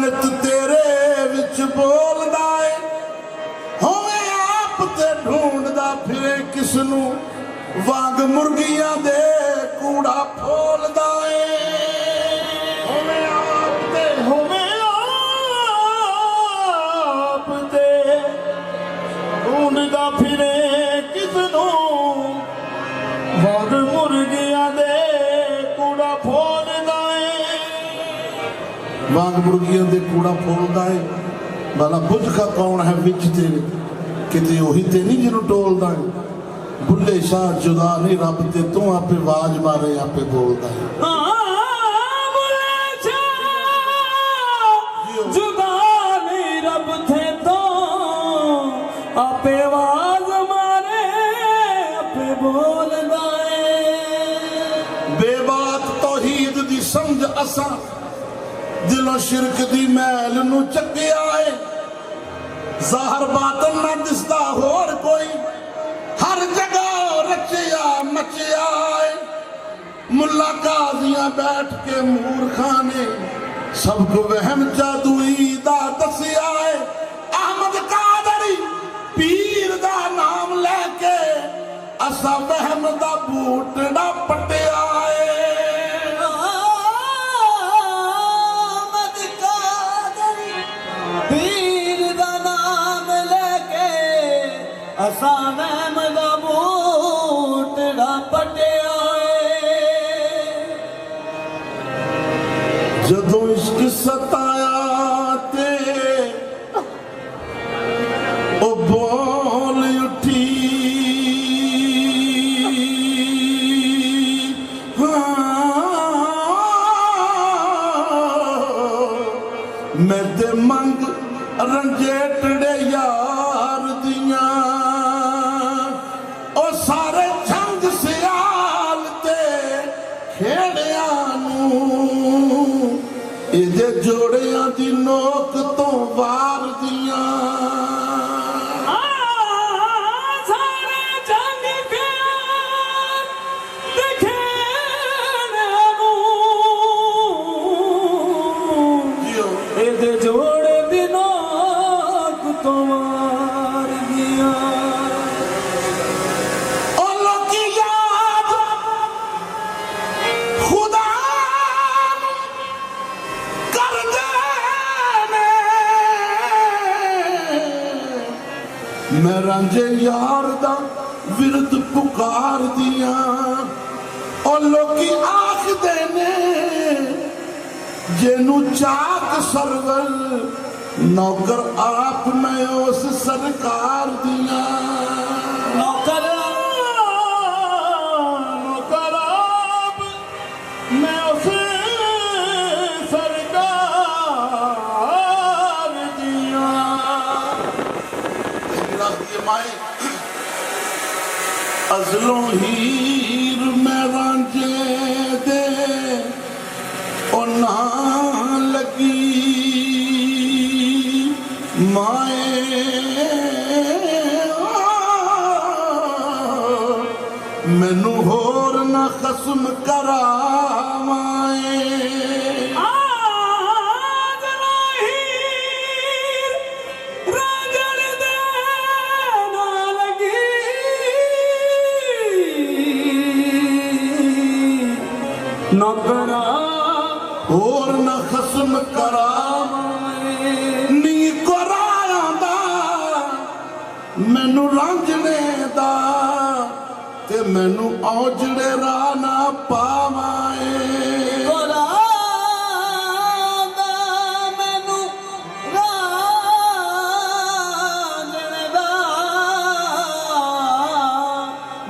नित तेरे विच बोलदा है होवे आप ते ढूंढदा फिरे किसनू वांग मुर्गियां दे कूड़ा फोलदा है होवे आप ते ढूंढदा फिरे किसनू वांग मुर्गियां दे कूड़ा फोलदा है वांग मुर्गियां दे कूड़ा फोलदा है भला बुझ का कौन है विच तेरे किते ओही ते नहीं जिन्हों टोलदा है बुल्ले शाह जुदा नहीं रब ते तू आपे आवाज मारे आपे बोलदा है बुल्ले शाह जुदा नहीं रब थे तो आपे आवाज मारे आपे बोलदा है बेबात तौहीद दी समझ असा दिलों शिरक दी मैल नू चक्या है ज़ाहर बातन ना दिसदा होर कोई हर जगह रचिया मचिया है मुल्ला काजियां बैठ के मूर्खां ने सबको वहम जादुई दा दसिया है अहमद कादरी पीर दा नाम लेके असा वहम दा बूटड़ा पटिया है असा वहम दा बूटड़ा पटिया जदों इश्क सताया ते ओ बोल उठी मैं ते मंग रंजेटड़े यार दिया सारे छंग सियाल ते खेड़िया इहदे जोड़िया दी नोक तो वार दिया सारे छंग सियाल ते खेड़िया इहदे जोड़े दी नोक तो वार दिया मैं रांझे यार दा विरद पुकार दिया और लोकी आखदे ने जेनू चाक सरवर नौकर आप मैं उस सरकार दिया नौकर आप मैं उस सरकार दिया अजलों हीर मैं रांझे दे ओ ना लगी माए मैनू होर ना खसम करावाए नौकरा और न खसम करावाए नी करांदा मैनू रांझने दा ते मैनू औजड़े राह ना पावाए मैनू रांझने दा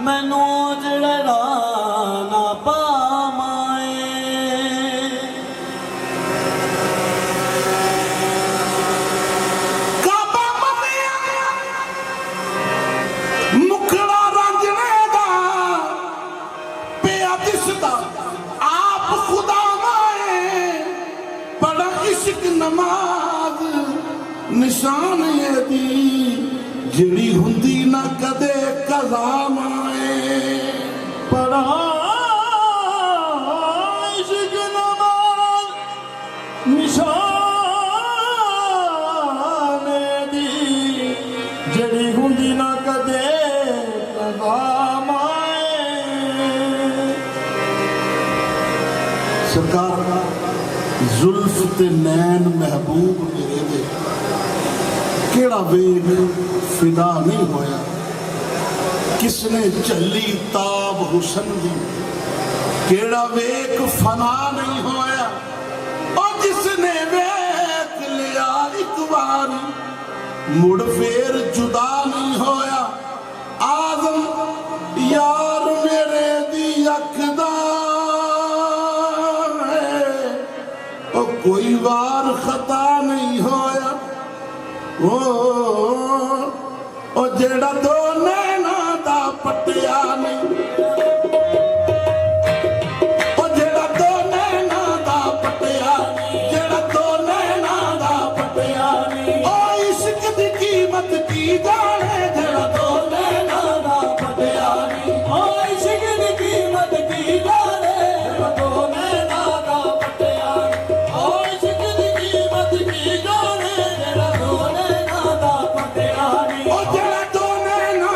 मैनू औजड़े राह ना पावाए मुखड़ा रांझने दा पिया दिसदा आप खुदा माए पढ़ा इश्क नमाज निशान ये दी जिड़ी हुंदी ना कदे कज़ा माए पढ़ा इश्क नमाज निशान सरकार जुल्फ ते नैन महबूब मेरे दे केड़ा वेग फिदा नहीं होया, किसने झली ताब हुसन दी केड़ा वेग फना नहीं होया, और जिसने वेख लिया एक बार मुड़ फेर जुदा नहीं होया। आजम यार मेरे दी अखदा ओ कोई वार खता नहीं होया। ओ जेड़ा दो नैना दा पटिया नहीं, ओ जेड़ा दो नैना दा पटिया, जेड़ा दो नैना दा पटिया नहीं, ओ इश्क दी कीमत की जाने, जेड़ा दो नैना दा पटिया नहीं, ओ इश्क दी कीमत की जाने, जेड़ा दो नैना दा पटिया नहीं, ओ इश्क दी कीमत की जाने, जेड़ा दो नैना दा पटिया नहीं, ओ जेड़ा दो नैना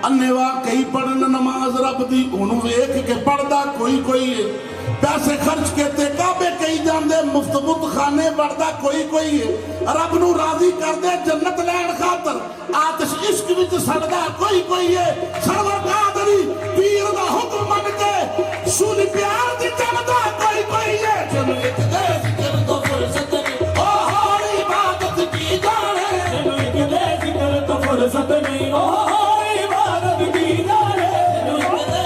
अन्नेवा कई पढ़न नमाज रब दी उन्हों वेख के पढ़दा कोई कोई है पैसे खर्च के काबे कई जाते मुफ्त बुत खाने बढ़ता कोई कोई है रब नू राजी करदे जन्नत लैन खातर आतिश इश्क विच सड़दा कोई कोई है सरवर कादरी पीर दा हुक्म मन के सुनी प्यार दी चलदा कोई कोई है चलो एक दे जिक्र तो फुर्सत नहीं ओ हर इबादत की जाने चलो एक दे जिक्र तो फुर्सत नहीं ओ हर इबादत की जाने चलो एक दे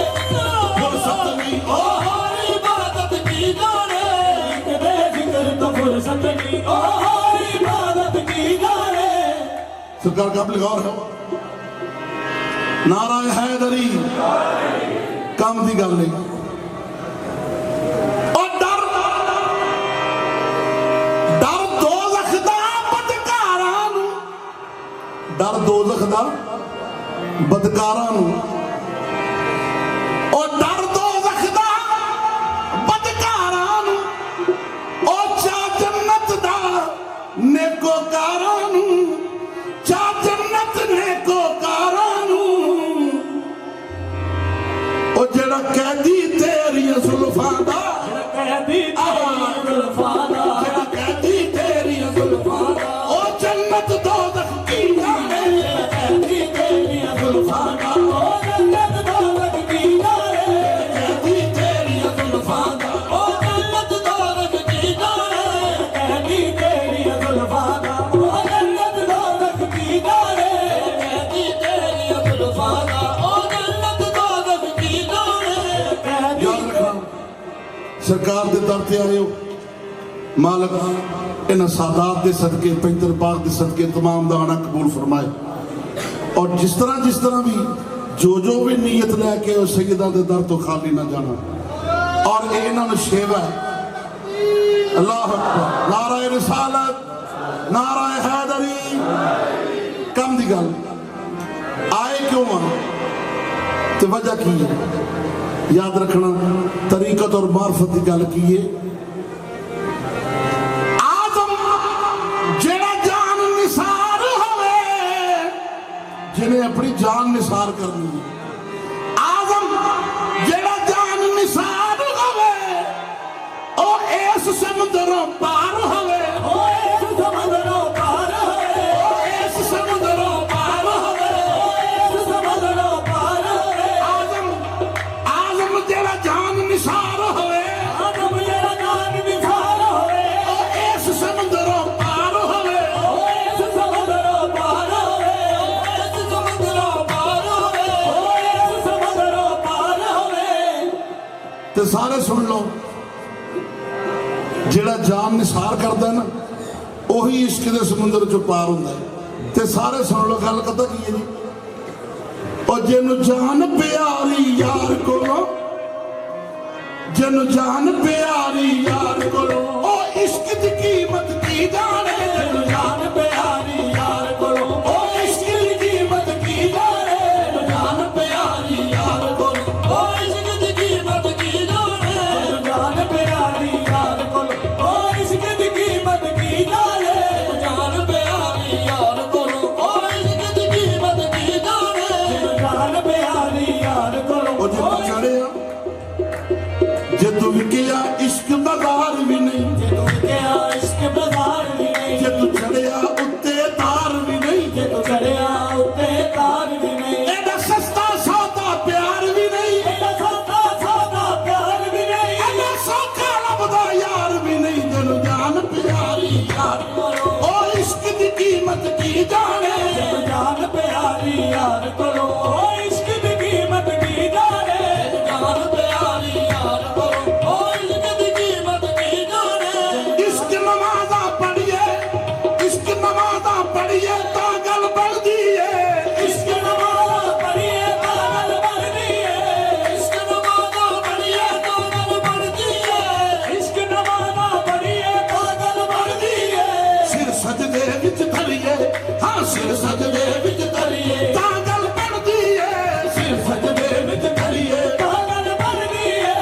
फुर्सत नहीं ओ सरकार का गौर है नारा हैदरी काम की गल नहीं और डर डर दोज़ख दा बदकारां नू डर दोज़ख दा बदकारां नू और डर दोज़ख दा बदकारां नू और चा जन्नत दा नेकोकारां नू चा जन्नत नेकोकारां नू ओ जेड़ा कैदी तेरियां जुल्फां दा कैदी तेरी जुल्फां दा जेड़ा कैदी तेरियां जुल्फां दा ओ जन्नत दोज़ख की जाने कैदी तेरी जुल्फां दा ओ जन्नत दोज़ख की जाने कैदी तेरियां जुल्फां दा ओ जन्नत दोज़ख की जाने कैदी तेरी जुल्फां दा ओ जन्नत दोज़ख की जाने कैदी तेरी जुल्फां दा ओ जन्नत दोज़ख की जाने कैदी याद रखना सरकार दे दर ते आए हो मालक इन्हां सादात दे सदके पैंतर पाक दे सदके तमाम दा आना कबूल फरमाए और जिस तरह भी जो भी नीयत लैके सैयदा दे दर तो खाली ना जाना और इन्हां नूं सेवा है अल्लाह अकबर नारा रिसालत नारा हैदरी कम दी गल आए क्यों तो वजह की है याद रखना तरीकत और मार्फत की गल की है आजम जेड़ा जान निसार होवे जिन्हें अपनी जान निसार करनी है आजम जेड़ा जान निसार होवे ओ इस समुद्रों पार होवे ओ इस समुद्रों पार होवे ओ इस समुद्रों पार होवे ओ इस समुद्रों पार होवे आजम आजम जेड़ा जान निसार होवे आदम जेड़ा जान निसार होवे ओ इस समुद्रों पार होवे ओ इस समुद्रों पार होवे ओ इस समुद्रों पार होवे ओ इस समुद्रों पार होवे ते सारे सुन लो जेड़ा जान निसार करदा ना ओही इश्क दे समुंदर चों पार हुंदा है ते सारे सुन लो गल पता की है जी ओ जिन्नू जान प्यारी यार कोलों जिन्नू जान प्यारी यार कोलों ओ इश्क दी कीमत की जाने तेनू जान प्यारी यार कोलों ओ इश्क दी कीमत की जाने तेनू जान प्यारी यार कोलों ओ इश्क दी कीमत की जाने तेनू जान प्यारी यार कोलों ओ इश्क दी कीमत की जाने तेनू जान प्यारी यार कोलों ओ इश्क दी कीमत की जाने तेनू जान प्यारी यार कोलों ओ जे तू चढ़िया जे तू विकिया इश्क बाजार भी नहीं जे तू क्या इश्क बाजार भी नहीं जे तू चढ़िया उत्ते तार भी नहीं जे तू चढ़िया उत्ते तार भी नहीं एडा सस्ता सौदा प्यार भी नहीं एडा सौदा सौदा प्यार भी नहीं एडा सौखा लभदा यार भी नहीं जिन्नू जान प्यारी यार कोलों ओ इश्क दी कीमत की जाने तेनू जान प्यारी यार कोलों ओ इश्क दी कीमत की जाने जान प्यारी यार कोलों ओ इश्क दी कीमत की जाने इश्क नमाज़ा पढ़िए इश्क नमाज़ा पढ़िए तो गल बढ़दी है इश्क नमाज़ पढ़िए तो गल बढ़दी है इश्क नमाज़ पढ़िए तो गल बढ़दी है इश्क नमाज़ पढ़िए तो गल बढ़दी है सिर सजदे विच धरिए हाँ सिर सजदे विच धरिए ता गल बढ़दी है सिर सजदे विच धरिए तो गल बढ़दी है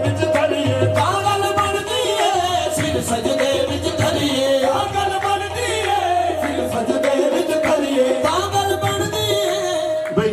विच धरिए तो गल बढ़दी है सिर सजदे विच धरिए तो गल बढ़दी है सिर सजदे विच धरिए तो गल बढ़दी है भाई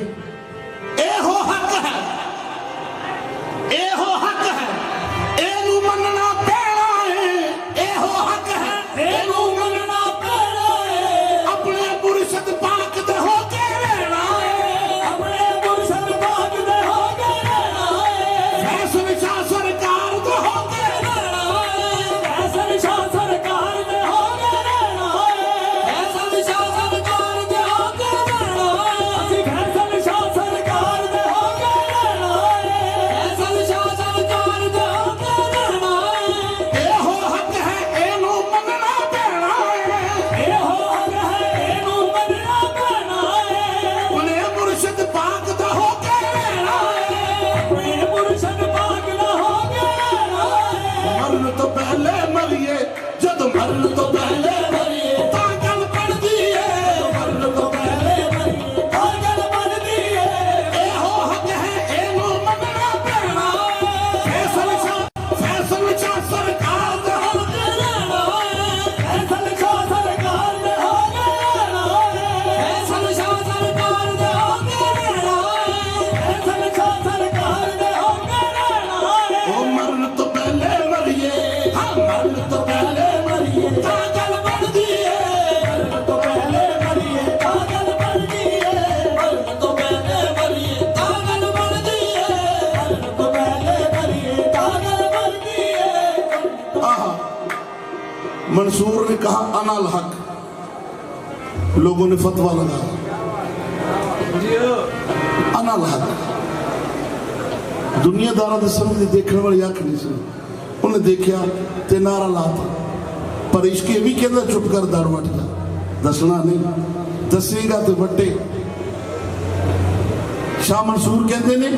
ਤਾਂ ਗੱਲ ਬਣਦੀ ਏ ਮਰਨ ਤੋਂ ਪਹਿਲੇ ਮਰੀਏ ਤਾਂ ਗੱਲ ਬਣਦੀ ਏ ਮਰਨ ਤੋਂ ਪਹਿਲੇ ਮਰੀਏ ਤਾਂ ਗੱਲ ਬਣਦੀ ਏ ਮਰਨ ਤੋਂ ਪਹਿਲੇ ਮਰੀਏ ਤਾਂ ਗੱਲ ਬਣਦੀ ਏ आहा, मंसूर ने कहा अनल हक, लोगों ने फतवा लगाया अनल हक। दुनियादारा के सामने देखने वाली अख नहीं सी, उन्हें देखा ते नारा लाता, पर इश्क भी कहता चुप कर दड़ वट जा, दसना नहीं, दसेगा तो वटे। शाह मंसूर कहते ने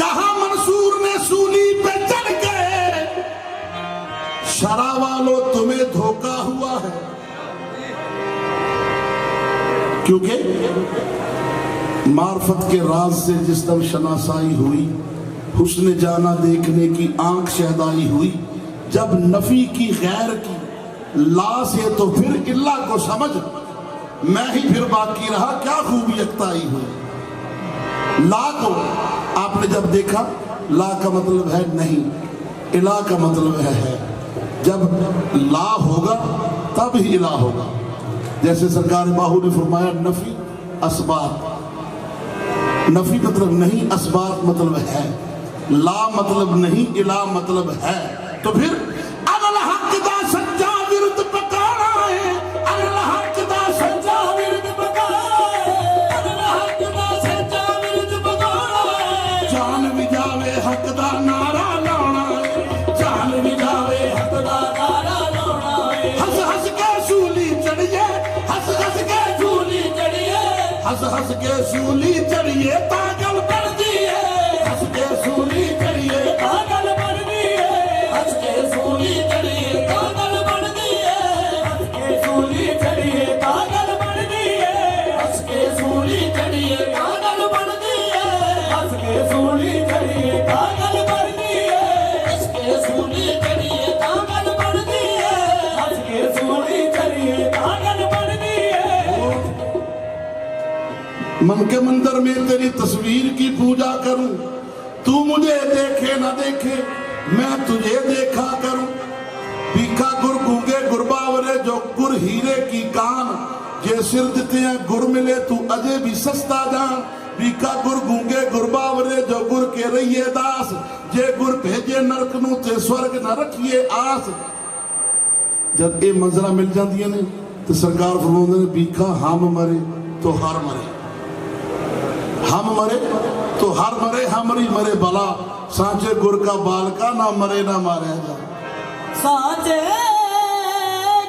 कहा मंसूर ने सूली पे चढ़ के शरा वालों तुम्हें धोखा हुआ है, क्योंकि मार्फत के राज से जिस दम शनासाई हुई, हुस्न जाना देखने की आंख शहदाई हुई, जब नफी की गैर की ला से तो फिर इल्ला को समझ, मैं ही फिर बाकी रहा क्या खूब यकताई हुई। ला को आपने जब देखा, ला का मतलब है नहीं, इला का मतलब है। जब ला होगा तब ही इला होगा। जैसे सरकार बाहू ने फरमाया नफी असबात, नफी मतलब नहीं, असबात मतलब है, ला मतलब नहीं, इला मतलब है। तो फिर अनल हक दा सच्चा विरुद्ध पकाना है, अनल हक दा सच्चा विरुद्ध पकाना है, अनल हक दा सच्चा विरुद्ध पकाना है। जान भी जावे हक दा नारा लाना है, जान भी जावे हक दा नारा लाना है। हंस हंस के सूली चढ़िए, हंस हंस के सूली चढ़िए, हंस हंस के सूली चढ़िए ता गल बनदी है, हंस के सूली चढ़िए ता गल बनदी है, हंस के सूली चढ़िए ता गल बनदी है, हंस के सूली चढ़िए ता गल बनदी है, हंस के सूली चढ़िए ता गल बनदी है, हंस के सूली चढ़िए ता गल बनदी है, हंस के सूली चढ़िए ता गल बनदी है, हंस के सूली चढ़िए ता गल बनदी है। मन के मंदिर में तेरी तस्वीर की पूजा करूं, तू मुझे देखे ना देखे मैं तुझे देखा करूं। भीखा गुर गूंगे गुरबावरे जो गुर हीरे की कान, जे सिर दिते हैं गुर मिले तू अजय भी सस्ता जान। भीखा गुर गूंगे गुरबावरे जो गुर के रहिए दास, जे गुर भेजे नरक नूं ते स्वर्ग न रखिए आस। जब ये मंजरा मिल जाती ने तो सरकार फरमाते ने भीखा हम मरे तो हर मरे, हम मरे तो हर मरे, हमरी मरे भला, सांचे गुर का बालका ना मरे ना मारे जा। सांचे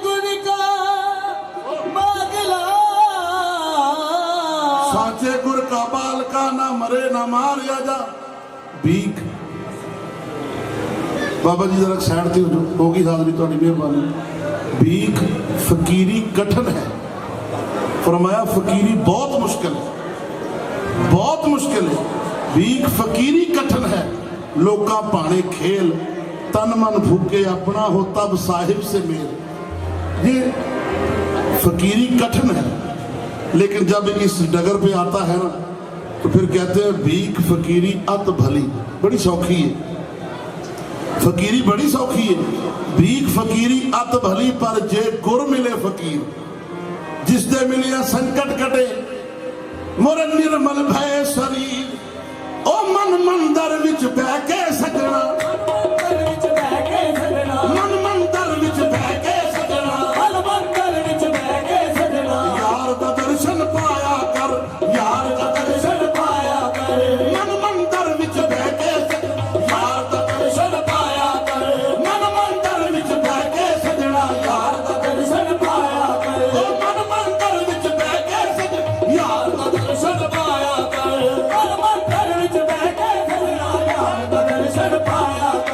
गुर का बागला, सांचे गुर का बालका ना मरे ना मारिया जा। भीख बाबा जी जरा साइड ते होगी हाजरी थोड़ी मेहरबानी। भीख फकीरी कठिन है, फरमाया फकीरी बहुत मुश्किल है, बहुत मुश्किल है। भीख फकीरी कठिन है, लोका पाने खेल, तन मन फूके अपना हो तब साहिब से मेल। ये फकीरी कठिन है, लेकिन जब इस डगर पे आता है ना तो फिर कहते हैं भीख फकीरी अत भली, बड़ी सौखी है फकीरी, बड़ी सौखी है। भीख फकीरी अत भली पर जे गुर मिले फकीर, जिस दे मिलिया संकट कटे मोर निर्मल भय शरीर। ओ मन मंदर विच बह के सजना, मन मंदर विच बह के सजना, मन मंदर विच बह के सजना। यार दा दर्शन पाया कर, यार दा दर्शन पाया कर, मन मंदर विच बह के सजना, यार दा दर्शन पाया कर, मन मंदर विच बह के सजना, यार दा दर्शन पाया कर। ओ मन मंदर विच बह के सजना, यार दा दर्शन पाया कर, मन मंदर विच बह के सजना, यार दा दर्शन पाया कर।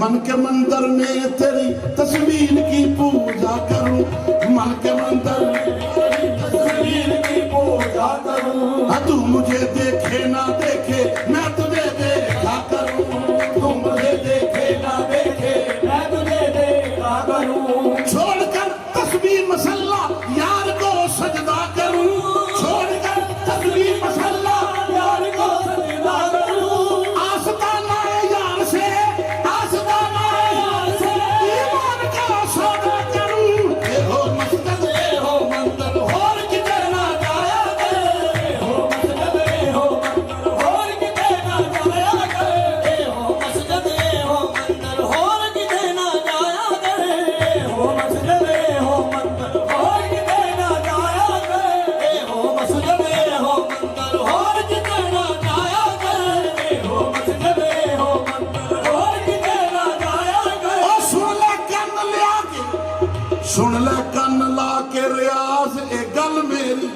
मन के मंदिर में तेरी तस्वीर की पूजा करूं, मन के मंदिर में तेरी तस्वीर की पूजा करूं। तू मुझे देखे ना देखे मैं तुझे देखा करूं, तू मुझे देखे ना देखे मैं तुझे देखा करूं। छोड़कर तस्वीर मसल्ला यार को सजदा करूं, छोड़कर तस्वीर मसल्ला यार को सजदा करूं। आस्ताना यार से, आस्ताना यार से ईमान का सौदा करूं। ये हो मस्जिद ए हो मंदिर और किते ना जाया करे, ए हो मस्जिद ए हो मंदिर और किते ना जाया करे, ए हो मस्जिद ए हो मंदिर और किते ना जाया करे, ए हो मस्जिद ए हो मंदिर और किते ना जाया करे, ए हो मस्जिद ए हो मंदिर और किते ना जाया करे, ए हो मस्जिद ए हो मंदिर और किते ना जाया करे। ओ सुन ले कन लिया के, सुन ले कन ला के रियाज ए गल मेरी,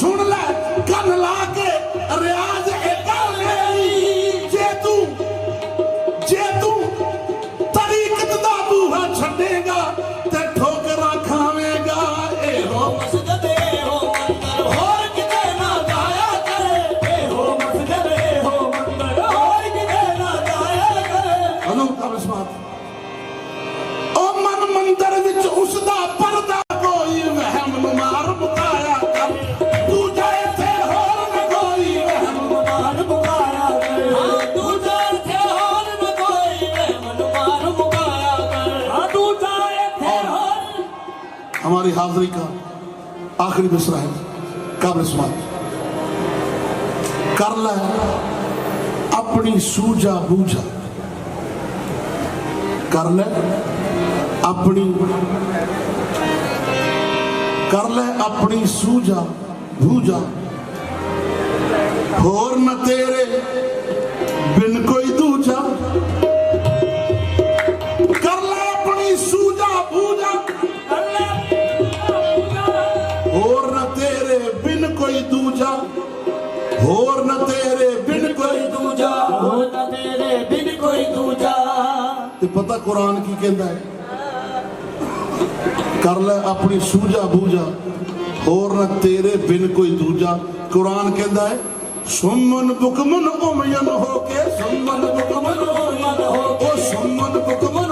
सुन ले कन ला के रियाज ए गल मेरी। जे तू तरीकत दा बूहा छड़ेगा ते ठोकरा खावेगा। ए हो मस्जिद ए हो मंदिर और किते ना जाया करे, ए हो मस्जिद ए हो मंदिर और किते ना जाया करे। हजूर का विश्वास ओ मन मंदिर विच उसदा पर्दा कोई वहम मार मुकाया कर, तू जाए थे होर न कोई वहम मार मुकाया करे, हाँ तू जाए थे और न कोई रहमत मार मुकाया करे, हाँ तू जाए थे और। हमारी हाजिरी का आखिरी मिसरा है काबिल समात। कर ले अपनी सूझा बूझा, कर ले अपनी, कर ले अपनी सूझा बूझा, होर न तेरे बिन कोई दूजा। कर ले अपनी सूझा बूझा, होर न तेरे बिन कोई दूजा, होर न तेरे बिन कोई दूजा, हो ना तेरे बिन कोई दूजा। ते पता कुरान की कहता है, कर ले अपनी सूझा बूझा, होर न तेरे बिन कोई दूजा। कुरान कहता है सुमन बुकमन उमयन होके, सुमन बुकमन उमयन होके, ओ सुमन बुकमन